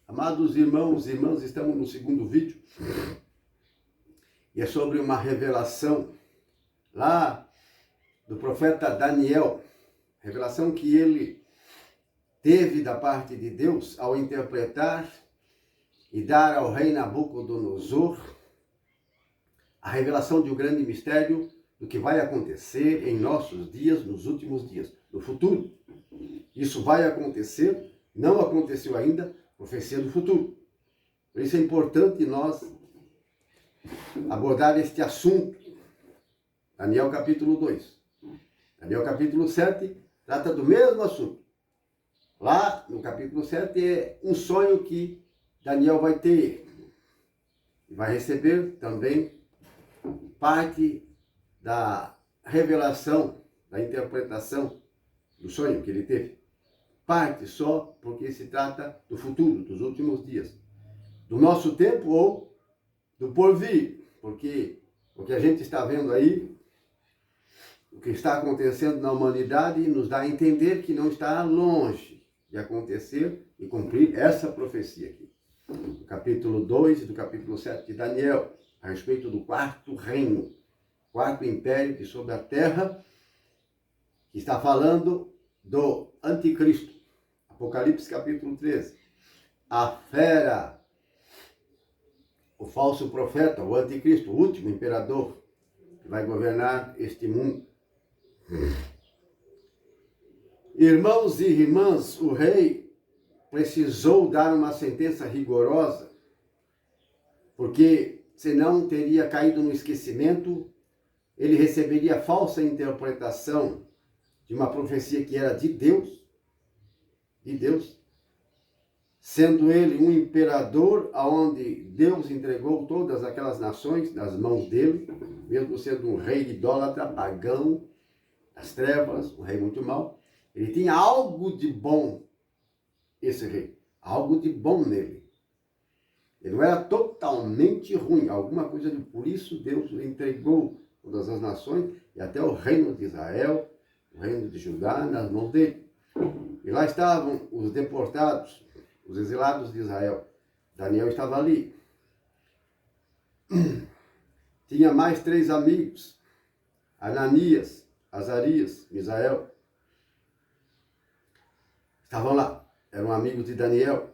Amados irmãos e irmãs, estamos no segundo vídeo e é sobre uma revelação lá do profeta Daniel, revelação que ele teve da parte de Deus ao interpretar e dar ao rei Nabucodonosor a revelação de um grande mistério do que vai acontecer em nossos dias, nos últimos dias, no futuro. Isso vai acontecer, não aconteceu ainda, profecia do futuro. Por isso é importante nós abordar este assunto. Daniel capítulo 2. Daniel capítulo 7 trata do mesmo assunto. Lá no capítulo 7 é um sonho que Daniel vai ter. E vai receber também parte da revelação, da interpretação do sonho que ele teve. Parte só porque se trata do futuro, dos últimos dias. Do nosso tempo ou do porvir. Porque o que a gente está vendo aí, o que está acontecendo na humanidade, nos dá a entender que não está longe de acontecer e cumprir essa profecia aqui. Do capítulo 2 e do capítulo 7 de Daniel, a respeito do quarto reino, quarto império que sobre a terra, que está falando do anticristo. Apocalipse capítulo 13. A fera, o falso profeta, o anticristo, o último imperador que vai governar este mundo. Irmãos e irmãs, o rei precisou dar uma sentença rigorosa, porque senão teria caído no esquecimento, ele receberia falsa interpretação de uma profecia que era de Deus, sendo ele um imperador aonde Deus entregou todas aquelas nações nas mãos dele, mesmo sendo um rei idólatra, pagão, das trevas, um rei muito mau. Ele tinha algo de bom, esse rei, algo de bom nele. Ele não era totalmente ruim, alguma coisa de... Por isso Deus entregou todas as nações e até o reino de Israel, o reino de Judá, nas mãos dele. E lá estavam os deportados, os exilados de Israel. Daniel estava ali. Tinha mais 3 amigos, Ananias, Azarias, Misael. Estavam lá, eram amigos de Daniel.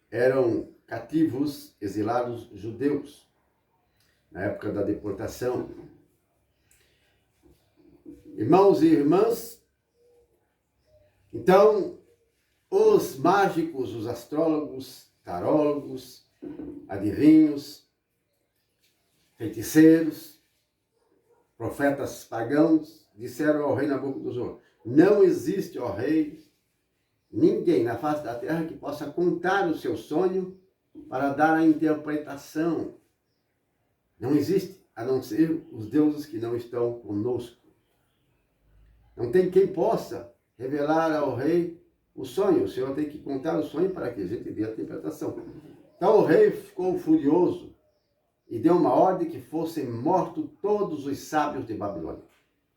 Eram cativos, exilados judeus, na época da deportação. Irmãos e irmãs, então, os mágicos, os astrólogos, tarólogos, adivinhos, feiticeiros, profetas pagãos, disseram ao rei Nabucodonosor: não existe, ó rei, ninguém na face da terra que possa contar o seu sonho para dar a interpretação. Não existe, a não ser os deuses que não estão conosco. Não tem quem possa revelar ao rei o sonho. O Senhor tem que contar o sonho para que a gente dê a interpretação. Então o rei ficou furioso e deu uma ordem que fossem mortos todos os sábios de Babilônia.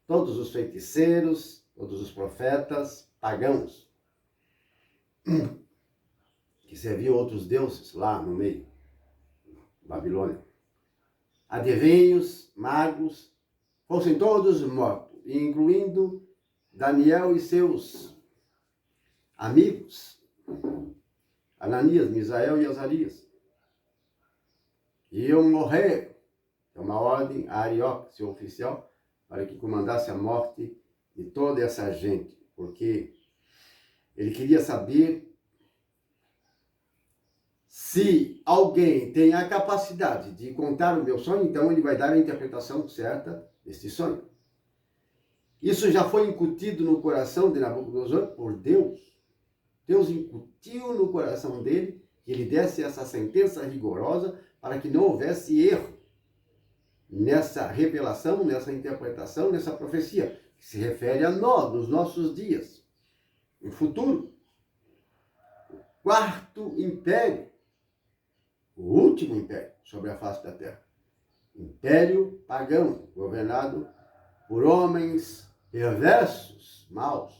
Todos os feiticeiros, todos os profetas pagãos, que serviam outros deuses lá no meio, Babilônia. Adivinhos, magos, fossem todos mortos, incluindo Daniel e seus amigos, Ananias, Misael e Azarias. Iam morrer. É uma ordem a Arioque, seu oficial, para que comandasse a morte de toda essa gente, porque ele queria saber se alguém tem a capacidade de contar o meu sonho, então ele vai dar a interpretação certa deste sonho. Isso já foi incutido no coração de Nabucodonosor por Deus. Deus incutiu no coração dele que ele desse essa sentença rigorosa para que não houvesse erro nessa revelação, nessa interpretação, nessa profecia, que se refere a nós, nos nossos dias, no futuro. O quarto império, o último império sobre a face da terra. Império pagão, governado por homens perversos, maus.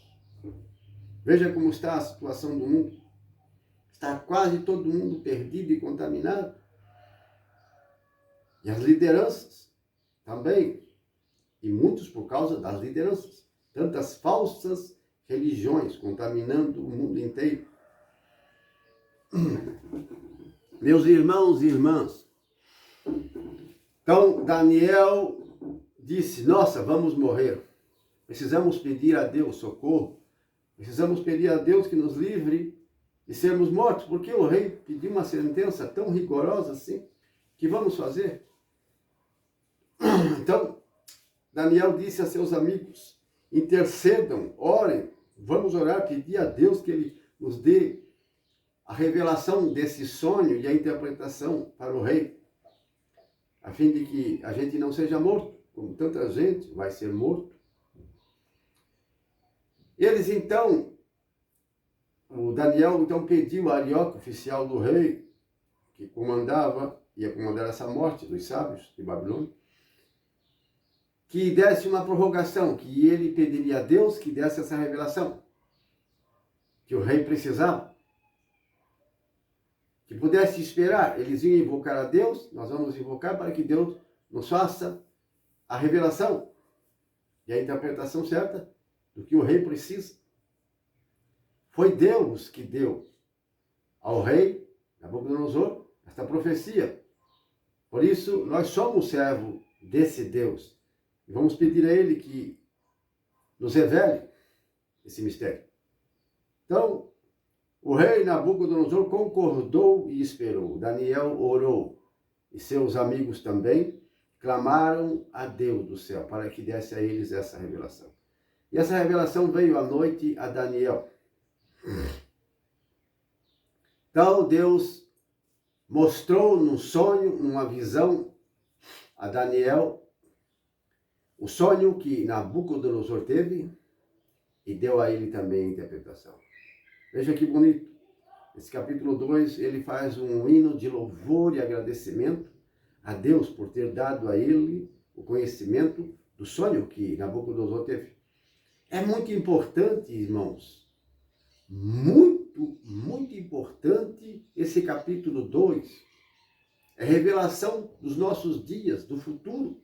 Veja como está a situação do mundo. Está quase todo mundo perdido e contaminado. E as lideranças também. E muitos por causa das lideranças. Tantas falsas religiões contaminando o mundo inteiro. Meus irmãos e irmãs, então Daniel disse, nossa, vamos morrer. Precisamos pedir a Deus socorro. Precisamos pedir a Deus que nos livre de sermos mortos. Porque o rei pediu uma sentença tão rigorosa assim. Que vamos fazer? Então, Daniel disse a seus amigos, intercedam, orem. Vamos orar, pedir a Deus que Ele nos dê a revelação desse sonho e a interpretação para o rei. A fim de que a gente não seja morto, como tanta gente vai ser morto. Eles então, o Daniel então pediu a Arioque, oficial do rei, que ia comandar essa morte dos sábios de Babilônia, que desse uma prorrogação, que ele pediria a Deus que desse essa revelação, que o rei precisava, que pudesse esperar. Eles iam invocar a Deus, nós vamos invocar para que Deus nos faça a revelação e a interpretação certa do que o rei precisa. Foi Deus que deu ao rei Nabucodonosor esta profecia. Por isso, nós somos servos desse Deus. E vamos pedir a Ele que nos revele esse mistério. Então, o rei Nabucodonosor concordou e esperou. Daniel orou. E seus amigos também clamaram a Deus do céu para que desse a eles essa revelação. E essa revelação veio à noite a Daniel. Então, Deus mostrou num sonho, numa visão, a Daniel o sonho que Nabucodonosor teve e deu a ele também a interpretação. Veja que bonito. Esse capítulo 2, ele faz um hino de louvor e agradecimento a Deus por ter dado a ele o conhecimento do sonho que Nabucodonosor teve. É muito importante, irmãos, muito importante esse capítulo 2. É revelação dos nossos dias, do futuro.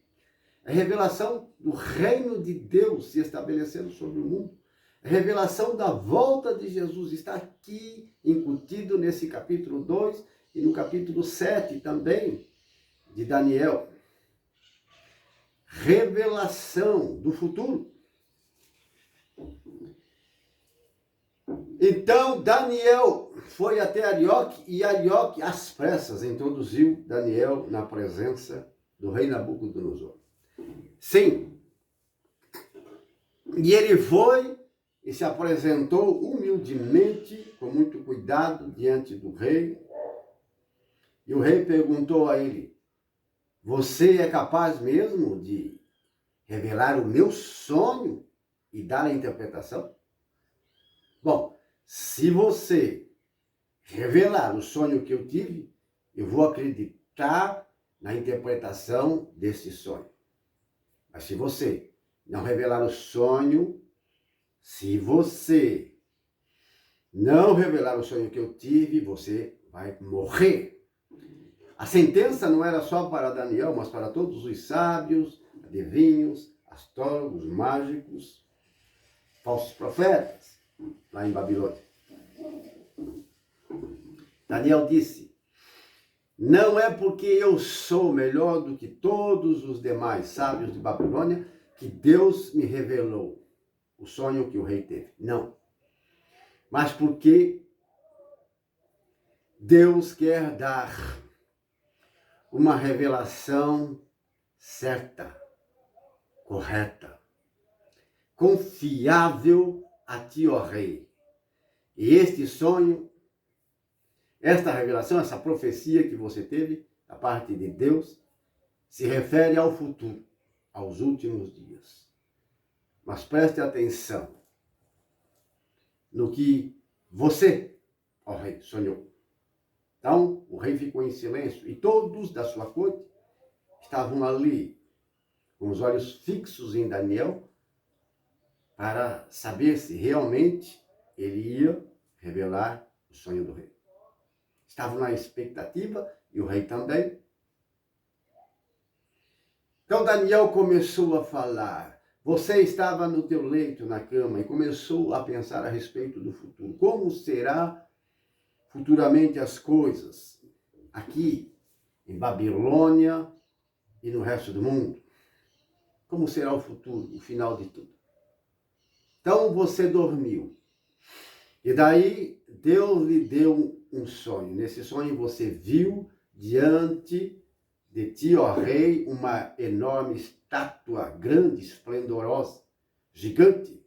É revelação do reino de Deus se estabelecendo sobre o mundo. É revelação da volta de Jesus. Está aqui incutido nesse capítulo 2 e no capítulo 7 também de Daniel. Revelação do futuro. Então Daniel foi até Arioque e Arioque às pressas introduziu Daniel na presença do rei Nabucodonosor. Sim, e ele foi e se apresentou humildemente, com muito cuidado, diante do rei. E o rei perguntou a ele, você é capaz mesmo de revelar o meu sonho e dar a interpretação? Bom, se você revelar o sonho que eu tive, eu vou acreditar na interpretação desse sonho. Mas se você não revelar o sonho, se você não revelar o sonho que eu tive, você vai morrer. A sentença não era só para Daniel, mas para todos os sábios, adivinhos, astrólogos, mágicos, falsos profetas, lá em Babilônia. Daniel disse, não é porque eu sou melhor do que todos os demais sábios de Babilônia que Deus me revelou o sonho que o rei teve. Não. Mas porque Deus quer dar uma revelação certa, correta, confiável a ti, ó rei. E este sonho, esta revelação, essa profecia que você teve da parte de Deus, se refere ao futuro, aos últimos dias. Mas preste atenção no que você, ó rei, sonhou. Então, o rei ficou em silêncio e todos da sua corte estavam ali, com os olhos fixos em Daniel, para saber se realmente ele ia revelar o sonho do rei. estavam na expectativa, e o rei também. Então Daniel começou a falar. Você estava no teu leito, na cama, e começou a pensar a respeito do futuro. Como será futuramente as coisas aqui em Babilônia e no resto do mundo? Como será o futuro, o final de tudo? Então você dormiu. E daí Deus lhe deu um sonho. Nesse sonho você viu diante de ti, ó rei, uma enorme estátua, grande, esplendorosa, gigante.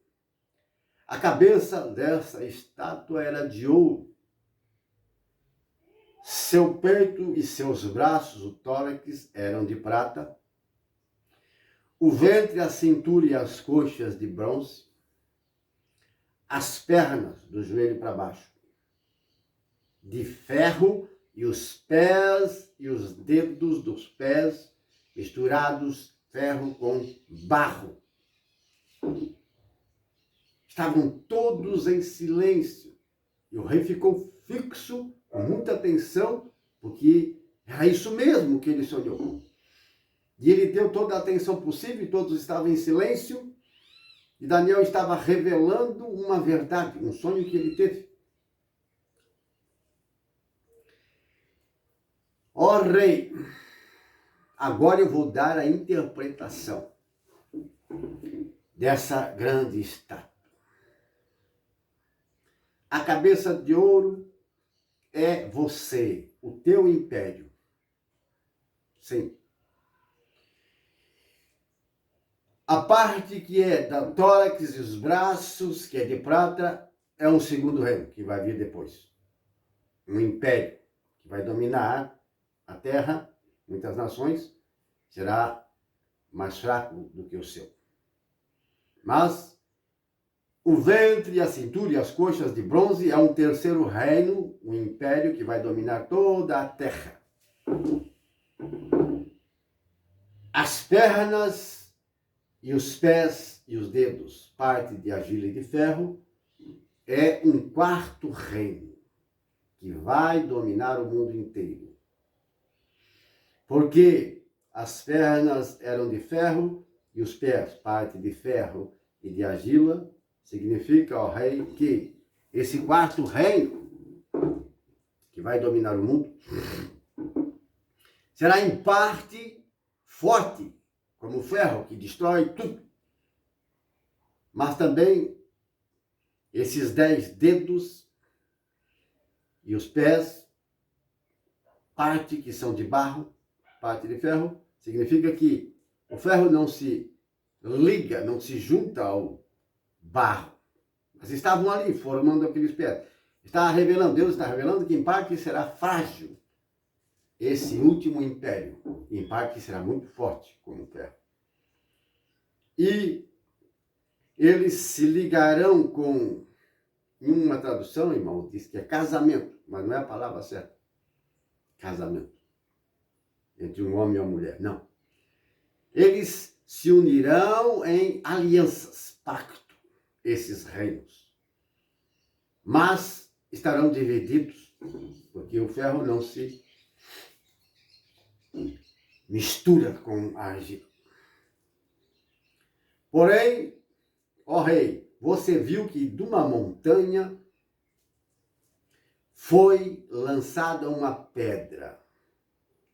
A cabeça dessa estátua era de ouro. Seu peito e seus braços, o tórax, eram de prata. O ventre, a cintura e as coxas de bronze. As pernas, do joelho para baixo, de ferro, e os pés e os dedos dos pés misturados, ferro com barro. Estavam todos em silêncio. E o rei ficou fixo, com muita atenção, porque era isso mesmo que ele sonhou. E ele deu toda a atenção possível, e todos estavam em silêncio. E Daniel estava revelando uma verdade, um sonho que ele teve. Ó rei, agora eu vou dar a interpretação dessa grande estátua. A cabeça de ouro é você, o teu império. Sim. A parte que é da tórax e os braços, que é de prata, é um segundo reino, que vai vir depois. Um império que vai dominar a terra, muitas nações, será mais fraco do que o seu. Mas o ventre, a cintura e as coxas de bronze é um terceiro reino, um império que vai dominar toda a terra. As pernas e os pés e os dedos, parte de argila e de ferro, é um quarto reino que vai dominar o mundo inteiro. Porque as pernas eram de ferro e os pés, parte de ferro e de argila, significa, ó rei, que esse quarto reino, que vai dominar o mundo, será em parte forte, como o ferro, que destrói tudo. Mas também esses 10 dedos e os pés, parte que são de barro, parte de ferro, significa que o ferro não se liga, não se junta ao barro. Mas estavam ali, formando aqueles pés. Deus está revelando que em parte será frágil esse último império. Em parte será muito forte, como o ferro. E eles se ligarão com, em uma tradução, irmão, diz que é casamento, mas não é a palavra certa. Casamento. Entre um homem e uma mulher, não. Eles se unirão em alianças, pacto, esses reinos. Mas estarão divididos, porque o ferro não se mistura com a argila. Porém, ó rei, você viu que de uma montanha foi lançada uma pedra,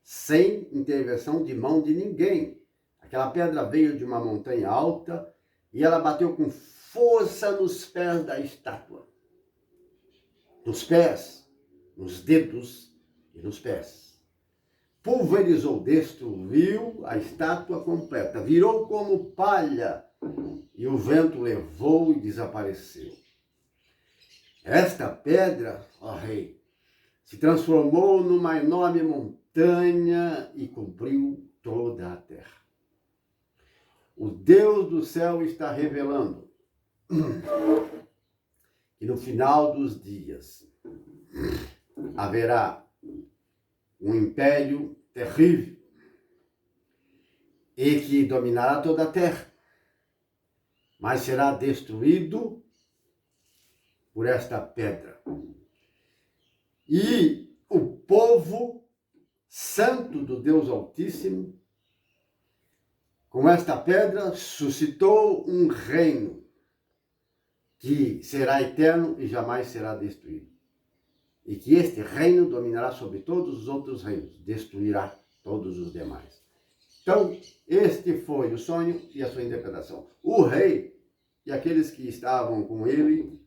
sem intervenção de mão de ninguém. Aquela pedra veio de uma montanha alta e ela bateu com força nos pés da estátua. Nos pés, nos dedos e nos pés. Pulverizou, destruiu a estátua completa, virou como palha e o vento levou e desapareceu. Esta pedra, ó rei, se transformou numa enorme montanha e cobriu toda a terra. O Deus do céu está revelando que no final dos dias haverá um império terrível e que dominará toda a terra, mas será destruído por esta pedra. E o Espírito do Deus Altíssimo, com esta pedra suscitou um reino que será eterno e jamais será destruído. E que este reino dominará sobre todos os outros reinos, destruirá todos os demais. Então, este foi o sonho e a sua interpretação. O rei e aqueles que estavam com ele,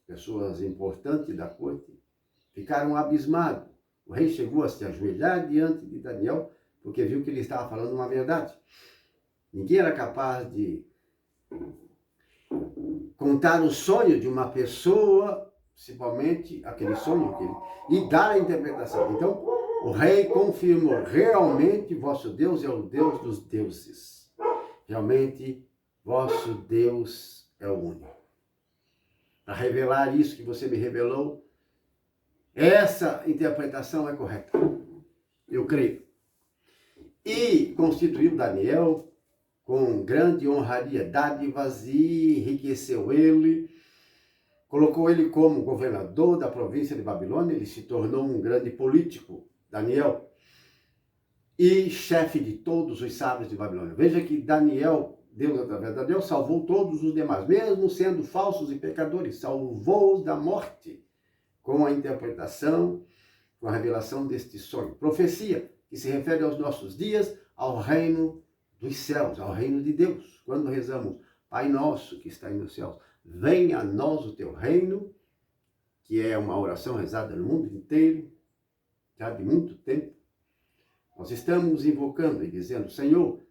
pessoas importantes da corte, ficaram abismados. O rei chegou a se ajoelhar diante de Daniel, porque viu que ele estava falando uma verdade. Ninguém era capaz de contar o sonho de uma pessoa, principalmente aquele sonho e dar a interpretação. Então, o rei confirmou: realmente vosso Deus é o Deus dos deuses. Realmente vosso Deus é o único. Para revelar isso que você me revelou, essa interpretação é correta. Eu creio. E constituiu Daniel com grande honraria, dádivas, e enriqueceu ele, colocou ele como governador da província de Babilônia. Ele se tornou um grande político, Daniel, e chefe de todos os sábios de Babilônia. Veja que Daniel, Deus através de Daniel, salvou todos os demais, mesmo sendo falsos e pecadores, salvou-os da morte, com a interpretação, com a revelação deste sonho. Profecia, que se refere aos nossos dias, ao reino dos céus, ao reino de Deus. Quando rezamos, Pai nosso que está nos céus, venha a nós o teu reino, que é uma oração rezada no mundo inteiro, já de muito tempo, nós estamos invocando e dizendo: Senhor,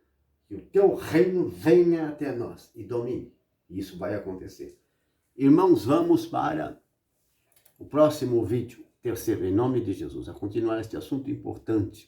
que o teu reino venha até nós e domine. E isso vai acontecer. Irmãos, vamos para o próximo vídeo, terceiro, em nome de Jesus, a continuar este assunto importante.